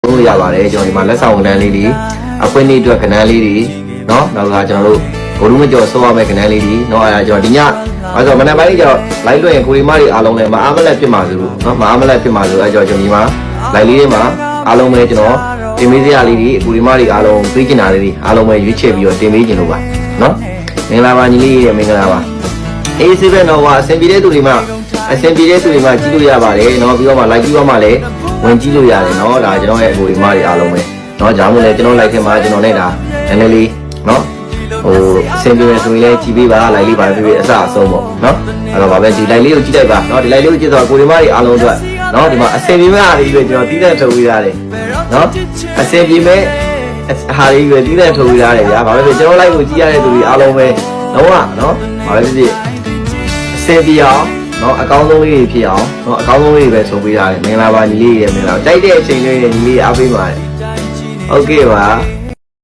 သုံးလို့ရပါတယ်ကျွန်တော်ဒီမှာလက်ဆောင်ကဏ္ဍလေးတွေအခွင့်အရေးအတွက်ကဏ္ဍလေးတွေနော်နောက်ကကျွန်တော်တို့ဘိုးလူမကျော်စိုးရမယ့်ကဏ္ဍလေးတွေနော်အဲ့ဒါကျွန်တော်ဒီညအဲ့တော့မနက်ပိုင်းကျတော့ live လွှင့်ရင်ကိုရီမတွေအားလုံးလည်းမအားမလက်ဖြစ်မှာဆိုလို့နော်မအားမလက်ဖြစ်မှာဆိုအဲ့တော့ကျွန်တော်ဒီမှာ live လေးတွေမှာအားလုံးပဲကျွန်တော်တင်ပေးစရာလေးတွေကိုရီမတွေအားလုံးပေးချင်တာလေးတွေအားလုံးပဲရွေးချယ်ပြီးတော့တင်ပေးချင်လို့ပါနော်မင်္ဂလာပါညီလေးရဲ့မင်္ဂလာပါအေးဆေးပဲတော့အဆင်ပြေတဲ့သူတွေမှာကြည့်လို့ရပါတယ်เนาะပြီးတော့မှ like ပြီးတော့မှလည်းဝင်ကြည့်လို့ရတယ်เนาะဒါကျွန်တော်ရဲ့ကိုရီမတွေအားလုံးပဲเนาะဂျာမို့လဲကျွန်တော် like ထဲမှာကျွန်တော်နဲ့ဒါနည်းနည်းလေးเนาะဟိုအဆင်ပြေမယ်ဆိုရင်လည်းကြည့်ပေးပါ like လေးပါပြပြအစအဆုံးပေါ့เนาะအဲ့တော့ဗာပဲဒီ like လေးကိုကြည့်လိုက်ပါเนาะဒီ like လေးကိုကြည့်တော့ကိုရီမတွေအားလုံးအတွက်เนาะဒီမှာအဆင်ပြေမဲ့အားတွေပဲကျွန်တော်တီးတဲ့ထုတ်ပေးရတယ်เนาะအဆင်ပြေမဲ့အားတွေပဲတီးတဲ့ထုတ်ပေးရတယ်ဗျာဗာပဲကျွန်တော် like ကိုကြည့်ရတဲ့သူတွေအားလုံးပဲလုံးဝเนาะဗာပဲပြပြအဆင်ပြေအောင်နော်အကောင်းဆုံးလေးဖြစ်အောင်နော်အကောင်းဆုံးလေးပဲဆိုပေးရတယ်မင်္ဂလာပါညီလေးရေမင်္ဂလာတိုက်တဲ့အချိန်လေးညီလေးအားပေးပါတယ်ဟုတ်ကဲ့ပါ